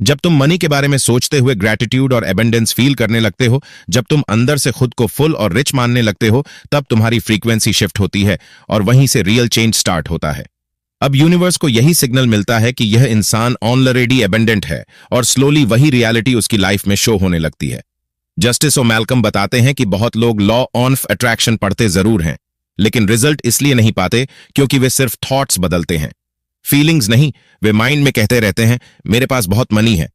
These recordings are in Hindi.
जब तुम मनी के बारे में सोचते हुए ग्रैटिट्यूड और एबंडेंस फील करने लगते हो, जब तुम अंदर से खुद को फुल और रिच मानने लगते हो, तब तुम्हारी फ्रीक्वेंसी शिफ्ट होती है और वहीं से रियल चेंज स्टार्ट होता है। अब यूनिवर्स को यही सिग्नल मिलता है कि यह इंसान ऑलरेडी एबंडेंट है और स्लोली वही रियलिटी उसकी लाइफ में शो होने लगती है। जस्टिस और मैल्कम बताते हैं कि बहुत लोग लॉ ऑफ अट्रैक्शन पढ़ते जरूर हैं, लेकिन रिजल्ट इसलिए नहीं पाते क्योंकि वे सिर्फ थॉट्स बदलते हैं, फीलिंग्स नहीं। वे माइंड में कहते रहते हैं मेरे पास बहुत मनी है,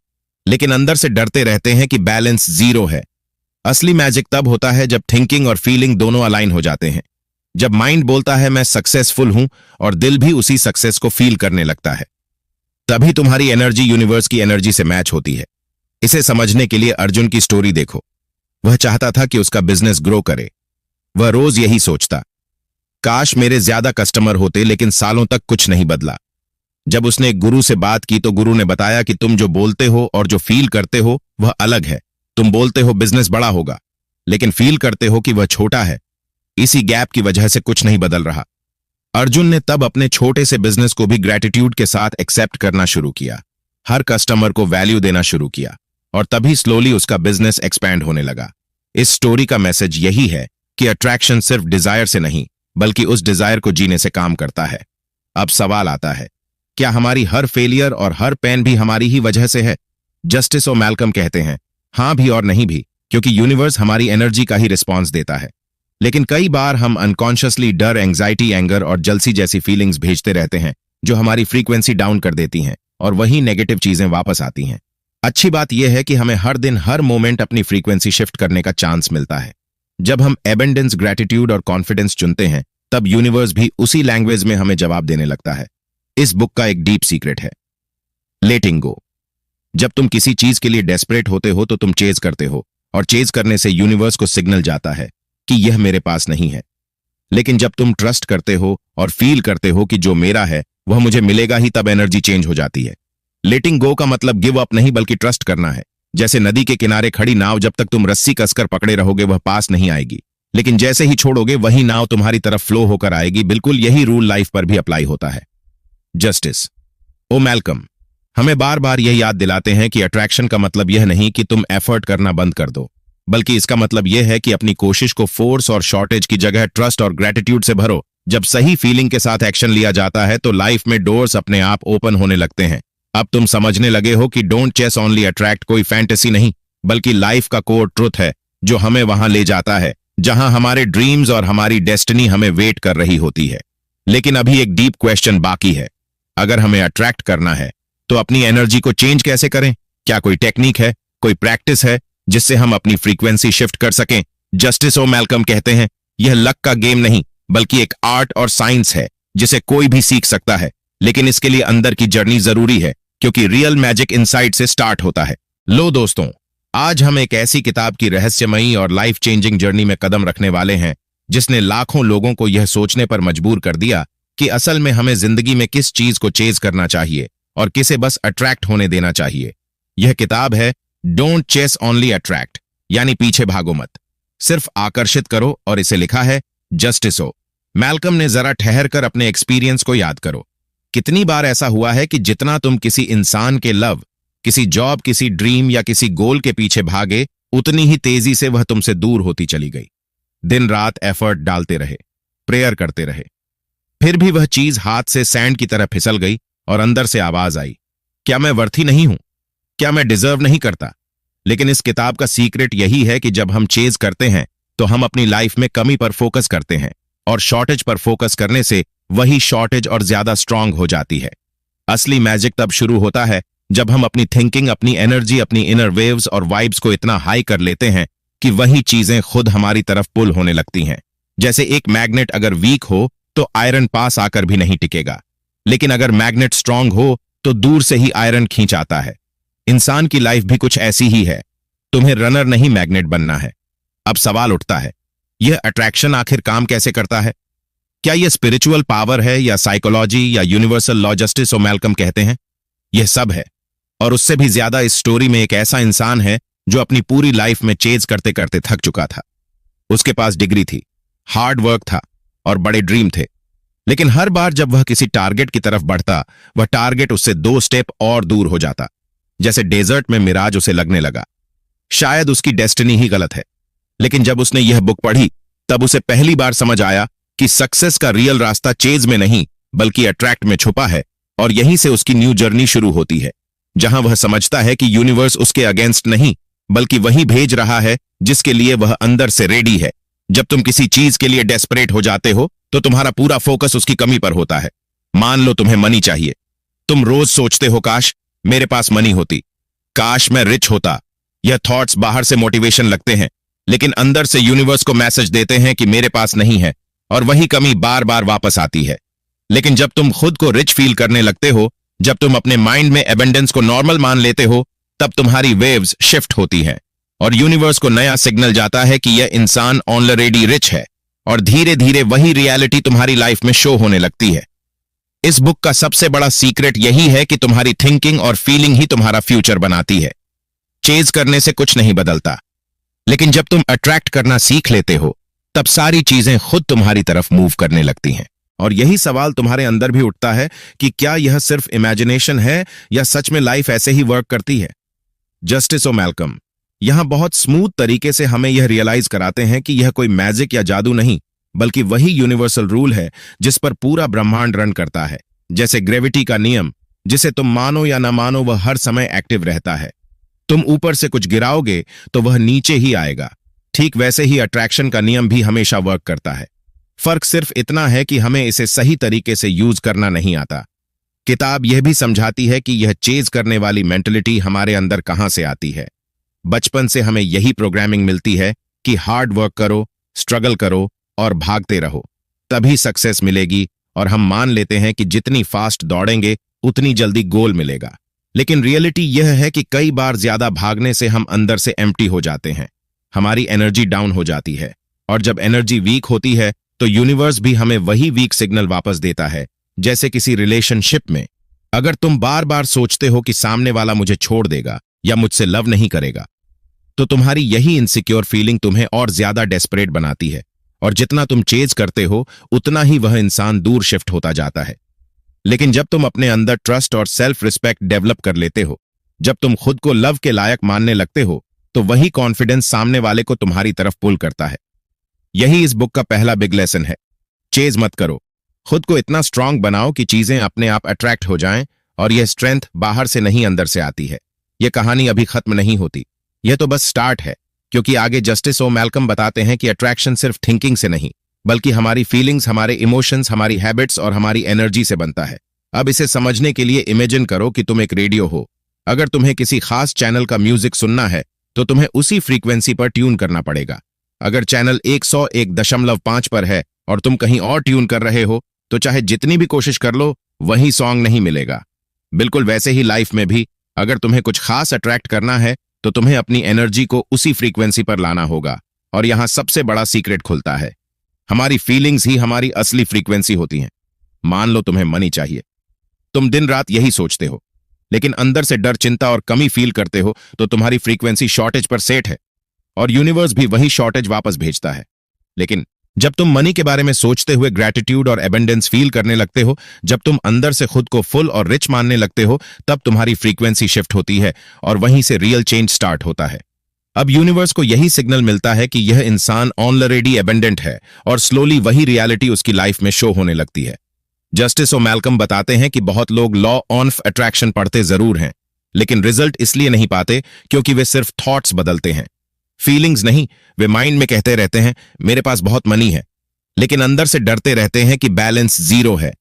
लेकिन अंदर से डरते रहते हैं कि बैलेंस जीरो है। असली मैजिक तब होता है जब थिंकिंग और फीलिंग दोनों अलाइन हो जाते हैं। जब माइंड बोलता है मैं सक्सेसफुल हूं और दिल भी उसी सक्सेस को फील करने लगता है, तभी तुम्हारी एनर्जी यूनिवर्स की एनर्जी से मैच होती है। इसे समझने के लिए अर्जुन की स्टोरी देखो। वह चाहता था कि उसका बिजनेस ग्रो करे। वह रोज यही सोचता, काश मेरे ज्यादा कस्टमर होते, लेकिन सालों तक कुछ नहीं बदला। जब उसने एक गुरु से बात की तो गुरु ने बताया कि तुम जो बोलते हो और जो फील करते हो वह अलग है। तुम बोलते हो बिजनेस बड़ा होगा, लेकिन फील करते हो कि वह छोटा है। इसी गैप की वजह से कुछ नहीं बदल रहा। अर्जुन ने तब अपने छोटे से बिजनेस को भी ग्रैटिट्यूड के साथ एक्सेप्ट करना शुरू किया, हर कस्टमर को वैल्यू देना शुरू किया, और तभी स्लोली उसका बिजनेस एक्सपैंड होने लगा। इस स्टोरी का मैसेज यही है कि अट्रैक्शन सिर्फ डिजायर से नहीं, बल्कि उस डिजायर को जीने से काम करता है। अब सवाल आता है, क्या हमारी हर फेलियर और हर पेन भी हमारी ही वजह से है? जस्टिस और मैल्कम कहते हैं हां भी और नहीं भी, क्योंकि यूनिवर्स हमारी एनर्जी का ही रिस्पॉन्स देता है। लेकिन कई बार हम अनकॉन्शियसली डर, एंग्जाइटी, एंगर और जलसी जैसी फीलिंग्स भेजते रहते हैं, जो हमारी फ्रीक्वेंसी डाउन कर देती हैं और वही नेगेटिव चीजें वापस आती हैं। अच्छी बात यह है कि हमें हर दिन, हर मोमेंट अपनी फ्रीक्वेंसी शिफ्ट करने का चांस मिलता है। जब हम एबंडेंस, ग्रैटिट्यूड और कॉन्फिडेंस चुनते हैं, तब यूनिवर्स भी उसी लैंग्वेज में हमें जवाब देने लगता है। इस बुक का एक डीप सीक्रेट है, लेटिंग गो। जब तुम किसी चीज के लिए डेस्परेट होते हो तो तुम चेज करते हो, और चेज करने से यूनिवर्स को सिग्नल जाता है कि यह मेरे पास नहीं है। लेकिन जब तुम ट्रस्ट करते हो और फील करते हो कि जो मेरा है वह मुझे मिलेगा ही, तब एनर्जी चेंज हो जाती है। लेटिंग गो का मतलब गिव अप नहीं, बल्कि ट्रस्ट करना है। जैसे नदी के किनारे खड़ी नाव, जब तक तुम रस्सी कसकर पकड़े रहोगे वह पास नहीं आएगी, लेकिन जैसे ही छोड़ोगे वही नाव तुम्हारी तरफ फ्लो होकर आएगी। बिल्कुल यही रूल लाइफ पर भी अप्लाई होता है। जस्टिस ओ मैल्कम हमें बार बार यह याद दिलाते हैं कि अट्रैक्शन का मतलब यह नहीं कि तुम एफर्ट करना बंद कर दो, बल्कि इसका मतलब यह है कि अपनी कोशिश को फोर्स और शॉर्टेज की जगह ट्रस्ट और ग्रैटिट्यूड से भरो। जब सही फीलिंग के साथ एक्शन लिया जाता है तो लाइफ में डोर्स अपने आप ओपन होने लगते हैं। अब तुम समझने लगे हो कि डोंट चेस ओनली अट्रैक्ट कोई फैंटेसी नहीं, बल्कि लाइफ का कोर ट्रुथ है जो हमें वहां ले जाता है जहां हमारे ड्रीम्स और हमारी डेस्टिनी हमें वेट कर रही होती है। लेकिन अभी एक डीप क्वेश्चन बाकी है। अगर हमें अट्रैक्ट करना है तो अपनी एनर्जी को चेंज कैसे करें? क्या कोई टेक्निक है, कोई प्रैक्टिस है जिससे हम अपनी फ्रीक्वेंसी शिफ्ट कर सकें? जस्टिस और मैल्कम कहते हैं यह लक का गेम नहीं, बल्कि एक आर्ट और साइंस है जिसे कोई भी सीख सकता है। लेकिन इसके लिए अंदर की जर्नी जरूरी है, क्योंकि रियल मैजिक इनसाइड से स्टार्ट होता है। लो दोस्तों, आज हम एक ऐसी किताब की रहस्यमयी और लाइफ चेंजिंग जर्नी में कदम रखने वाले हैं जिसने लाखों लोगों को यह सोचने पर मजबूर कर दिया कि असल में हमें जिंदगी में किस चीज को चेज करना चाहिए और किसे बस अट्रैक्ट होने देना चाहिए। यह किताब है डोंट चेस ओनली अट्रैक्ट, यानी पीछे भागो मत, सिर्फ आकर्षित करो। और इसे लिखा है जस्टिस ओ मैल्कम ने। जरा ठहर कर अपने एक्सपीरियंस को याद करो। कितनी बार ऐसा हुआ है कि जितना तुम किसी इंसान के लव, किसी जॉब, किसी ड्रीम या किसी गोल के पीछे भागे, उतनी ही तेजी से वह तुमसे दूर होती चली गई। दिन रात एफर्ट डालते रहे, प्रेयर करते रहे, फिर भी वह चीज हाथ से सैंड की तरह फिसल गई और अंदर से आवाज आई, क्या मैं वर्थी नहीं हूं? क्या मैं डिजर्व नहीं करता? लेकिन इस किताब का सीक्रेट यही है कि जब हम चेज करते हैं तो हम अपनी लाइफ में कमी पर फोकस करते हैं, और शॉर्टेज पर फोकस करने से वही शॉर्टेज और ज्यादा स्ट्रांग हो जाती है। असली मैजिक तब शुरू होता है जब हम अपनी थिंकिंग, अपनी एनर्जी, अपनी इनर वेव्स और वाइब्स को इतना हाई कर लेते हैं कि वही चीजें खुद हमारी तरफ पुल होने लगती हैं। जैसे एक मैग्नेट अगर वीक हो तो आयरन पास आकर भी नहीं टिकेगा, लेकिन अगर मैग्नेट स्ट्रांग हो तो दूर से ही आयरन खींच आता है। इंसान की लाइफ भी कुछ ऐसी ही है। तुम्हें रनर नहीं, मैग्नेट बनना है। अब सवाल उठता है, यह अट्रैक्शन आखिर काम कैसे करता है? क्या यह स्पिरिचुअल पावर है या साइकोलॉजी या यूनिवर्सल लॉ? जस्टिस और मैल्कम कहते हैं यह सब है, और उससे भी ज्यादा इस स्टोरी में एक ऐसा इंसान है जो अपनी पूरी लाइफ में चेज करते करते थक चुका था। उसके पास डिग्री थी, हार्ड वर्क था और बड़े ड्रीम थे, लेकिन हर बार जब वह किसी टारगेट की तरफ बढ़ता, वह टारगेट उससे 2 स्टेप और दूर हो जाता। जैसे डेजर्ट में मिराज उसे लगने लगा। शायद उसकी डेस्टिनी ही गलत है। लेकिन जब उसने यह बुक पढ़ी तब उसे पहली बार समझ आया कि सक्सेस का रियल रास्ता चेज में नहीं बल्कि अट्रैक्ट में छुपा है। और यहीं से उसकी न्यू जर्नी शुरू होती है, जहां वह समझता है कि यूनिवर्स उसके अगेंस्ट नहीं बल्कि वही भेज रहा है जिसके लिए वह अंदर से रेडी है। जब तुम किसी चीज के लिए डेस्परेट हो जाते हो तो तुम्हारा पूरा फोकस उसकी कमी पर होता है। मान लो तुम्हें मनी चाहिए। तुम रोज सोचते हो काश मेरे पास मनी होती, काश मैं रिच होता। यह थॉट्स बाहर से मोटिवेशन लगते हैं, लेकिन अंदर से यूनिवर्स को मैसेज देते हैं कि मेरे पास नहीं है, और वही कमी बार बार वापस आती है। लेकिन जब तुम खुद को रिच फील करने लगते हो, जब तुम अपने माइंड में एबंडेंस को नॉर्मल मान लेते हो, तब तुम्हारी वेव्स शिफ्ट होती हैं और यूनिवर्स को नया सिग्नल जाता है कि यह इंसान ऑलरेडी रिच है, और धीरे धीरे वही रियलिटी तुम्हारी लाइफ में शो होने लगती है। इस बुक का सबसे बड़ा सीक्रेट यही है कि तुम्हारी थिंकिंग और फीलिंग ही तुम्हारा फ्यूचर बनाती है। चेज करने से कुछ नहीं बदलता, लेकिन जब तुम अट्रैक्ट करना सीख लेते हो तब सारी चीजें खुद तुम्हारी तरफ मूव करने लगती हैं। और यही सवाल तुम्हारे अंदर भी उठता है कि क्या यह सिर्फ इमेजिनेशन है या सच में लाइफ ऐसे ही वर्क करती है। जस्टिस और मैल्कम यहां बहुत स्मूथ तरीके से हमें यह रियलाइज कराते हैं कि यह कोई मैजिक या जादू नहीं बल्कि वही यूनिवर्सल रूल है जिस पर पूरा ब्रह्मांड रन करता है। जैसे ग्रेविटी का नियम, जिसे तुम मानो या ना मानो वह हर समय एक्टिव रहता है। तुम ऊपर से कुछ गिराओगे तो वह नीचे ही आएगा। ठीक वैसे ही अट्रैक्शन का नियम भी हमेशा वर्क करता है। फर्क सिर्फ इतना है कि हमें इसे सही तरीके से यूज करना नहीं आता। किताब यह भी समझाती है कि यह चेज करने वाली मेंटलिटी हमारे अंदर कहां से आती है। बचपन से हमें यही प्रोग्रामिंग मिलती है कि हार्ड वर्क करो, स्ट्रगल करो और भागते रहो, तभी सक्सेस मिलेगी, और हम मान लेते हैं कि जितनी फास्ट दौड़ेंगे उतनी जल्दी गोल मिलेगा। लेकिन रियलिटी यह है कि कई बार ज्यादा भागने से हम अंदर से एम्प्टी हो जाते हैं, हमारी एनर्जी डाउन हो जाती है, और जब एनर्जी वीक होती है तो यूनिवर्स भी हमें वही वीक सिग्नल वापस देता है। जैसे किसी रिलेशनशिप में अगर तुम बार बार सोचते हो कि सामने वाला मुझे छोड़ देगा या मुझसे लव नहीं करेगा, तो तुम्हारी यही इनसिक्योर फीलिंग तुम्हें और ज्यादा डेस्परेट बनाती है, और जितना तुम चेज करते हो उतना ही वह इंसान दूर शिफ्ट होता जाता है। लेकिन जब तुम अपने अंदर ट्रस्ट और सेल्फ रिस्पेक्ट डेवलप कर लेते हो, जब तुम खुद को लव के लायक मानने लगते हो, तो वही कॉन्फिडेंस सामने वाले को तुम्हारी तरफ पुल करता है। यही इस बुक का पहला बिग लेसन है। चेज मत करो, खुद को इतना स्ट्रांग बनाओ कि चीजें अपने आप अट्रैक्ट हो जाएं, और यह स्ट्रेंथ बाहर से नहीं अंदर से आती है। यह कहानी अभी खत्म नहीं होती, यह तो बस स्टार्ट है, क्योंकि आगे जस्टिस और मैल्कम बताते हैं कि अट्रैक्शन सिर्फ थिंकिंग से नहीं बल्कि हमारी फीलिंग्स, हमारे इमोशंस, हमारी हैबिट्स और हमारी एनर्जी से बनता है। अब इसे समझने के लिए इमेजिन करो कि तुम एक रेडियो हो। अगर तुम्हें किसी खास चैनल का म्यूजिक सुनना है तो तुम्हें उसी फ्रीक्वेंसी पर ट्यून करना पड़ेगा। अगर चैनल 101.5 पर है और तुम कहीं और ट्यून कर रहे हो तो चाहे जितनी भी कोशिश कर लो वही सॉन्ग नहीं मिलेगा। बिल्कुल वैसे ही लाइफ में भी अगर तुम्हें कुछ खास अट्रैक्ट करना है तो तुम्हें अपनी एनर्जी को उसी फ्रीक्वेंसी पर लाना होगा। और यहां सबसे बड़ा सीक्रेट खुलता है, हमारी फीलिंग्स ही हमारी असली फ्रीक्वेंसी होती हैं। मान लो तुम्हें मनी चाहिए, तुम दिन रात यही सोचते हो, लेकिन अंदर से डर, चिंता और कमी फील करते हो, तो तुम्हारी फ्रीक्वेंसी शॉर्टेज पर सेट है, और यूनिवर्स भी वही शॉर्टेज वापस भेजता है। लेकिन जब तुम मनी के बारे में सोचते हुए ग्रैटिट्यूड और एबंडेंस फील करने लगते हो, जब तुम अंदर से खुद को फुल और रिच मानने लगते हो, तब तुम्हारी फ्रीक्वेंसी शिफ्ट होती है और वहीं से रियल चेंज स्टार्ट होता है। अब यूनिवर्स को यही सिग्नल मिलता है कि यह इंसान ऑलरेडी एबंडेंट है, और स्लोली वही रियलिटी उसकी लाइफ में शो होने लगती है। जस्टिस और मैल्कम बताते हैं कि बहुत लोग लॉ ऑफ अट्रैक्शन पढ़ते जरूर हैं, लेकिन रिजल्ट इसलिए नहीं पाते क्योंकि वे सिर्फ थॉट्स बदलते हैं, फीलिंग्स नहीं। वे माइंड में कहते रहते हैं मेरे पास बहुत मनी है, लेकिन अंदर से डरते रहते हैं कि बैलेंस जीरो है।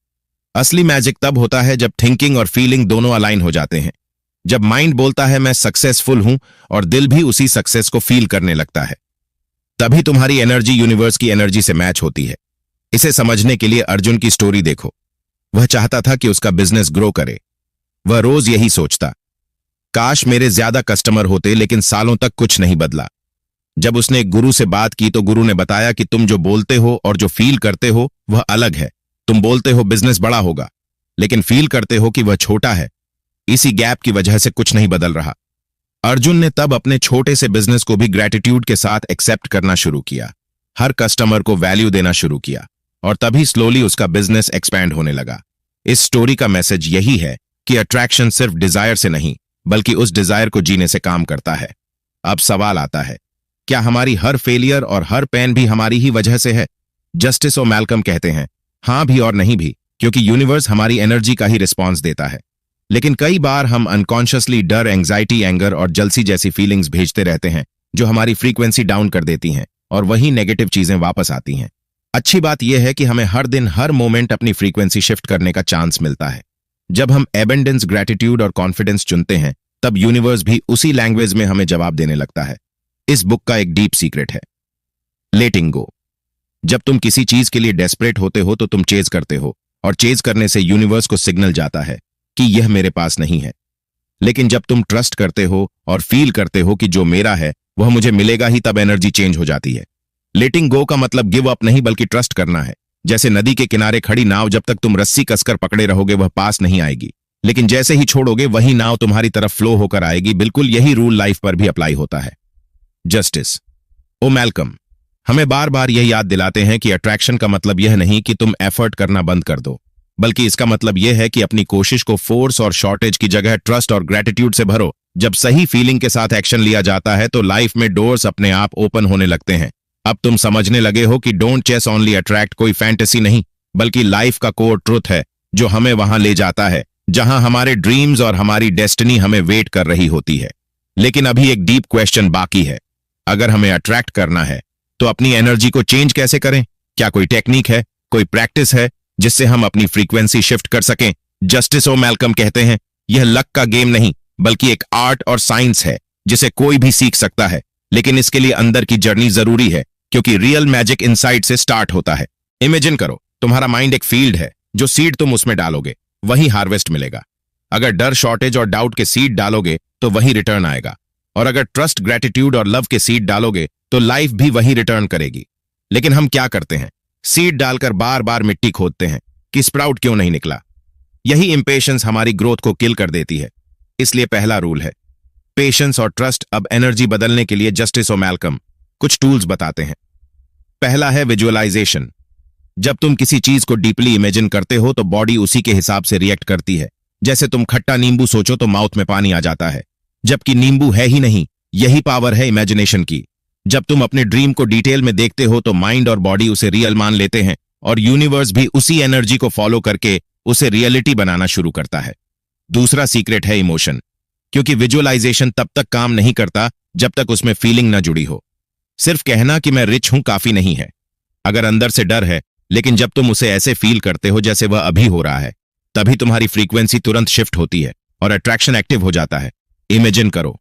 असली मैजिक तब होता है जब थिंकिंग और फीलिंग दोनों अलाइन हो जाते हैं। जब माइंड बोलता है मैं सक्सेसफुल हूं और दिल भी उसी सक्सेस को फील करने लगता है, तभी तुम्हारी एनर्जी यूनिवर्स की एनर्जी से मैच होती है। इसे समझने के लिए अर्जुन की स्टोरी देखो। वह चाहता था कि उसका बिजनेस ग्रो करे। वह रोज यही सोचता, काश मेरे ज्यादा कस्टमर होते, लेकिन सालों तक कुछ नहीं बदला। जब उसने एक गुरु से बात की तो गुरु ने बताया कि तुम जो बोलते हो और जो फील करते हो वह अलग है। तुम बोलते हो बिजनेस बड़ा होगा, लेकिन फील करते हो कि वह छोटा है। इसी गैप की वजह से कुछ नहीं बदल रहा। अर्जुन ने तब अपने छोटे से बिजनेस को भी ग्रेटिट्यूड के साथ एक्सेप्ट करना शुरू किया, हर कस्टमर को वैल्यू देना शुरू किया, और तभी स्लोली उसका बिजनेस एक्सपैंड होने लगा। इस स्टोरी का मैसेज यही है कि अट्रैक्शन सिर्फ डिजायर से नहीं बल्कि उस डिजायर को जीने से काम करता है। अब सवाल आता है, क्या हमारी हर फेलियर और हर पेन भी हमारी ही वजह से है? जस्टिस और मैल्कम कहते हैं, हाँ भी और नहीं भी, क्योंकि यूनिवर्स हमारी एनर्जी का ही रिस्पॉन्स देता है। लेकिन कई बार हम अनकॉन्शियसली डर, एंग्जाइटी, एंगर और जलसी जैसी फीलिंग्स भेजते रहते हैं जो हमारी फ्रीक्वेंसी डाउन कर देती हैं और वही नेगेटिव चीजें वापस आती हैं। अच्छी बात यह है कि हमें हर दिन, हर मोमेंट अपनी फ्रीक्वेंसी शिफ्ट करने का चांस मिलता है। जब हम एबेंडेंस, ग्रेटिट्यूड और कॉन्फिडेंस चुनते हैं, तब यूनिवर्स भी उसी लैंग्वेज में हमें जवाब देने लगता है। इस बुक का एक डीप सीक्रेट है, लेटिंग गो। जब तुम किसी चीज के लिए डेस्परेट होते हो तो तुम चेज करते हो, और चेज करने से यूनिवर्स को सिग्नल जाता है कि यह मेरे पास नहीं है। लेकिन जब तुम ट्रस्ट करते हो और फील करते हो कि जो मेरा है वह मुझे मिलेगा ही, तब एनर्जी चेंज हो जाती है। लेटिंग गो का मतलब गिव अप नहीं, बल्कि ट्रस्ट करना है। जैसे नदी के किनारे खड़ी नाव, जब तक तुम रस्सी कसकर पकड़े रहोगे वह पास नहीं आएगी, लेकिन जैसे ही छोड़ोगे वही नाव तुम्हारी तरफ फ्लो होकर आएगी। बिल्कुल यही रूल लाइफ पर भी अप्लाई होता है। जस्टिस ओ मैल्कम हमें बार बार यह याद दिलाते हैं कि अट्रैक्शन का मतलब यह नहीं कि तुम एफर्ट करना बंद कर दो, बल्कि इसका मतलब यह है कि अपनी कोशिश को फोर्स और शॉर्टेज की जगह ट्रस्ट और ग्रेटिट्यूड से भरो। जब सही फीलिंग के साथ एक्शन लिया जाता है तो लाइफ में डोर्स अपने आप ओपन होने लगते हैं। अब तुम समझने लगे हो कि डोंट चेस ओनली अट्रैक्ट कोई फैंटेसी नहीं, बल्कि लाइफ का कोर ट्रुथ है जो हमें वहां ले जाता है जहां हमारे ड्रीम्स और हमारी डेस्टिनी हमें वेट कर रही होती है। लेकिन अभी एक डीप क्वेश्चन बाकी है। अगर हमें अट्रैक्ट करना है तो अपनी एनर्जी को चेंज कैसे करें? क्या कोई टेक्निक है, कोई प्रैक्टिस है जिससे हम अपनी फ्रीक्वेंसी शिफ्ट कर सकें? जस्टिस ओ मैल्कम कहते हैं, यह लक का गेम नहीं, बल्कि एक आर्ट और साइंस है जिसे कोई भी सीख सकता है। लेकिन इसके लिए अंदर की जर्नी जरूरी है, क्योंकि रियल मैजिक इनसाइड से स्टार्ट होता है। इमेजिन करो, तुम्हारा माइंड एक फील्ड है। जो सीड तुम उसमें डालोगे वही हार्वेस्ट मिलेगा। अगर डर, शॉर्टेज और डाउट के सीड डालोगे तो वही रिटर्न आएगा, और अगर ट्रस्ट, ग्रेटिट्यूड और लव के सीड डालोगे तो लाइफ भी वही रिटर्न करेगी। लेकिन हम क्या करते हैं? सीड डालकर बार बार मिट्टी खोदते हैं कि स्प्राउट क्यों नहीं निकला। यही इंपेशेंस हमारी ग्रोथ को किल कर देती है। इसलिए पहला रूल है पेशेंस और ट्रस्ट। अब एनर्जी बदलने के लिए जस्टिस और मैल्कम कुछ टूल्स बताते हैं। पहला है विजुअलाइजेशन। जब तुम किसी चीज को डीपली इमेजिन करते हो तो बॉडी उसी के हिसाब से रिएक्ट करती है। जैसे तुम खट्टा नींबू सोचो तो माउथ में पानी आ जाता है, जबकि नींबू है ही नहीं। यही पावर है इमेजिनेशन की। जब तुम अपने ड्रीम को डिटेल में देखते हो तो माइंड और बॉडी उसे रियल मान लेते हैं, और यूनिवर्स भी उसी एनर्जी को फॉलो करके उसे रियलिटी बनाना शुरू करता है। दूसरा सीक्रेट है इमोशन, क्योंकि विजुअलाइजेशन तब तक काम नहीं करता जब तक उसमें फीलिंग न जुड़ी हो। सिर्फ कहना कि मैं रिच हूं काफी नहीं है। अगर अंदर से डर है, लेकिन जब तुम उसे ऐसे फील करते हो जैसे वह अभी हो रहा है, तभी तुम्हारी फ्रीक्वेंसी तुरंत शिफ्ट होती है और अट्रैक्शन एक्टिव हो जाता है। इमेजिन करो,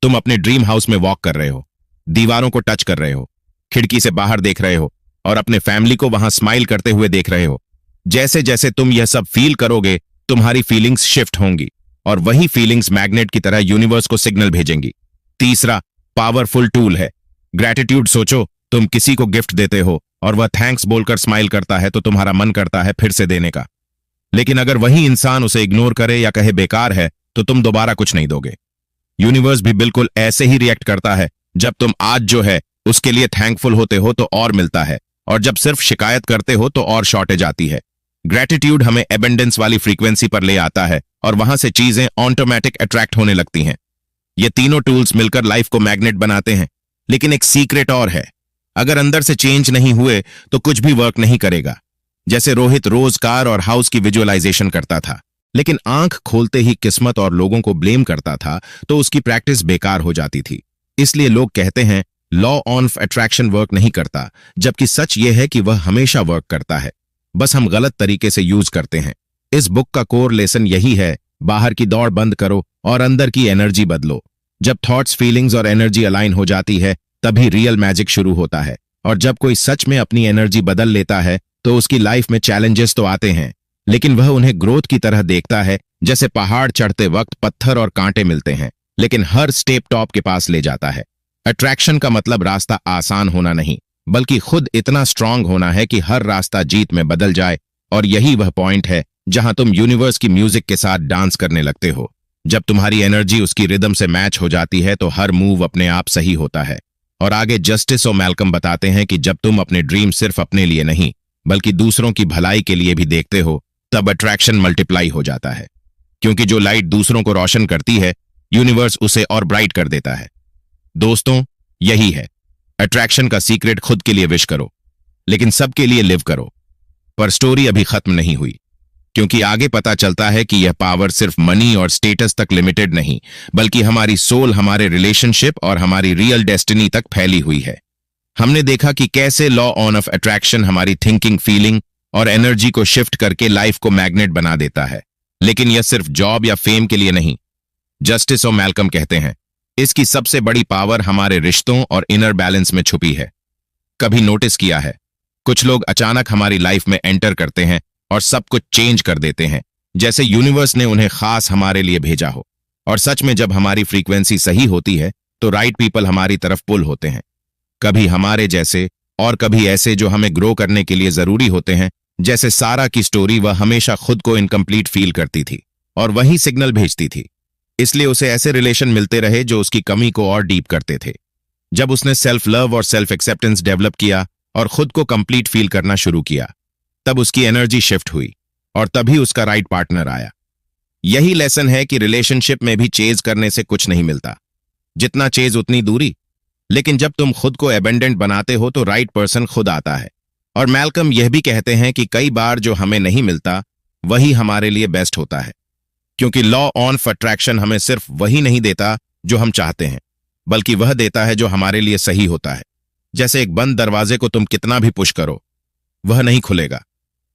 तुम अपने ड्रीम हाउस में वॉक कर रहे हो, दीवारों को टच कर रहे हो, खिड़की से बाहर देख रहे हो और अपने फैमिली को वहां स्माइल करते हुए देख रहे हो। जैसे जैसे तुम यह सब फील करोगे, तुम्हारी फीलिंग्स शिफ्ट होंगी, और वही फीलिंग्स मैग्नेट की तरह यूनिवर्स को सिग्नल भेजेंगी। तीसरा पावरफुल टूल है ग्रेटिट्यूड। सोचो, तुम किसी को गिफ्ट देते हो और वह थैंक्स बोलकर स्माइल करता है तो तुम्हारा मन करता है फिर से देने का। लेकिन अगर वही इंसान उसे इग्नोर करे या कहे बेकार है, तो तुम दोबारा कुछ नहीं दोगे। यूनिवर्स भी बिल्कुल ऐसे ही रिएक्ट करता है। जब तुम आज जो है उसके लिए थैंकफुल होते हो तो और मिलता है, और जब सिर्फ शिकायत करते हो तो और शॉर्टेज आती है। ग्रेटिट्यूड हमें एबेंडेंस वाली फ्रीक्वेंसी पर ले आता है, और वहां से चीजें ऑटोमेटिक अट्रैक्ट होने लगती हैं। ये तीनों टूल्स मिलकर लाइफ को मैग्नेट बनाते हैं। लेकिन एक सीक्रेट और है, अगर अंदर से चेंज नहीं हुए तो कुछ भी वर्क नहीं करेगा। जैसे रोहित रोज कार और हाउस की विजुअलाइजेशन करता था, लेकिन आंख खोलते ही किस्मत और लोगों को ब्लेम करता था, तो उसकी प्रैक्टिस बेकार हो जाती थी। इसलिए लोग कहते हैं लॉ ऑफ अट्रैक्शन वर्क नहीं करता, जबकि सच यह है कि वह हमेशा वर्क करता है, बस हम गलत तरीके से यूज करते हैं। इस बुक का कोर लेसन यही है, बाहर की दौड़ बंद करो और अंदर की एनर्जी बदलो। जब थॉट्स, फीलिंग्स और एनर्जी अलाइन हो जाती है, तभी रियल मैजिक शुरू होता है। और जब कोई सच में अपनी एनर्जी बदल लेता है तो उसकी लाइफ में चैलेंजेस तो आते हैं, लेकिन वह उन्हें ग्रोथ की तरह देखता है। जैसे पहाड़ चढ़ते वक्त पत्थर और कांटे मिलते हैं, लेकिन हर स्टेप टॉप के पास ले जाता है। अट्रैक्शन का मतलब रास्ता आसान होना नहीं, बल्कि खुद इतना स्ट्रांग होना है कि हर रास्ता जीत में बदल जाए। और यही वह पॉइंट है जहां तुम यूनिवर्स की म्यूजिक के साथ डांस करने लगते हो। जब तुम्हारी एनर्जी उसकी रिदम से मैच हो जाती है तो हर मूव अपने आप सही होता है। और आगे जस्टिस और मैल्कम बताते हैं कि जब तुम अपने ड्रीम सिर्फ अपने लिए नहीं, बल्कि दूसरों की भलाई के लिए भी देखते हो, तब अट्रैक्शन मल्टीप्लाई हो जाता है। क्योंकि जो लाइट दूसरों को रोशन करती है यूनिवर्स उसे और ब्राइट कर देता है। दोस्तों, यही है अट्रैक्शन का सीक्रेट। खुद के लिए विश करो, लेकिन सबके लिए लिव करो। पर स्टोरी अभी खत्म नहीं हुई, क्योंकि आगे पता चलता है कि यह पावर सिर्फ मनी और स्टेटस तक लिमिटेड नहीं, बल्कि हमारी सोल, हमारे रिलेशनशिप और हमारी रियल डेस्टिनी तक फैली हुई है। हमने देखा कि कैसे लॉ ऑन ऑफ अट्रैक्शन हमारी थिंकिंग, फीलिंग और एनर्जी को शिफ्ट करके लाइफ को मैग्नेट बना देता है। लेकिन यह सिर्फ जॉब या फेम के लिए नहीं। जस्टिस और मैल्कम कहते हैं, इसकी सबसे बड़ी पावर हमारे रिश्तों और इनर बैलेंस में छुपी है। कभी नोटिस किया है, कुछ लोग अचानक हमारी लाइफ में एंटर करते हैं और सब कुछ चेंज कर देते हैं, जैसे यूनिवर्स ने उन्हें खास हमारे लिए भेजा हो। और सच में जब हमारी फ्रीक्वेंसी सही होती है तो राइट पीपल हमारी तरफ पुल होते हैं। कभी हमारे जैसे और कभी ऐसे जो हमें ग्रो करने के लिए जरूरी होते हैं। जैसे सारा की स्टोरी, वह हमेशा खुद को इनकम्प्लीट फील करती थी और वही सिग्नल भेजती थी, इसलिए उसे ऐसे रिलेशन मिलते रहे जो उसकी कमी को और डीप करते थे। जब उसने सेल्फ लव और सेल्फ एक्सेप्टेंस डेवलप किया और खुद को कंप्लीट फील करना शुरू किया, तब उसकी एनर्जी शिफ्ट हुई और तभी उसका राइट पार्टनर आया। यही लेसन है कि रिलेशनशिप में भी चेज करने से कुछ नहीं मिलता, जितना चेज उतनी दूरी। लेकिन जब तुम खुद को एबेंडेंट बनाते हो तो राइट पर्सन खुद आता है। और मैल्कम यह भी कहते हैं कि कई बार जो हमें नहीं मिलता वही हमारे लिए बेस्ट होता है, क्योंकि लॉ ऑन ऑफ अट्रैक्शन हमें सिर्फ वही नहीं देता जो हम चाहते हैं, बल्कि वह देता है जो हमारे लिए सही होता है। जैसे एक बंद दरवाजे को तुम कितना भी पुश करो, वह नहीं खुलेगा,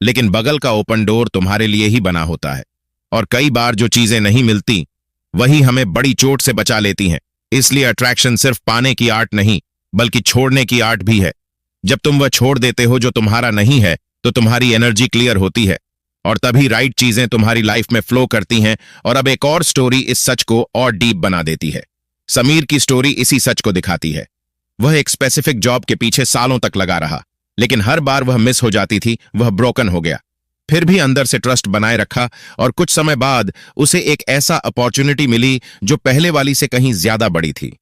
लेकिन बगल का ओपन डोर तुम्हारे लिए ही बना होता है। और कई बार जो चीजें नहीं मिलती वही हमें बड़ी चोट से बचा लेती हैं। इसलिए अट्रैक्शन सिर्फ पाने की आर्ट नहीं, बल्कि छोड़ने की आर्ट भी है। जब तुम वह छोड़ देते हो जो तुम्हारा नहीं है, तो तुम्हारी एनर्जी क्लियर होती है और तभी राइट चीजें तुम्हारी लाइफ में फ्लो करती हैं। और अब एक और स्टोरी इस सच को और डीप बना देती है। समीर की स्टोरी इसी सच को दिखाती है। वह एक स्पेसिफिक जॉब के पीछे सालों तक लगा रहा, लेकिन हर बार वह मिस हो जाती थी, वह ब्रोकन हो गया। फिर भी अंदर से ट्रस्ट बनाए रखा और कुछ समय बाद उसे एक ऐसा अपॉर्चुनिटी मिली जो पहले वाली से कहीं ज्यादा बड़ी थी।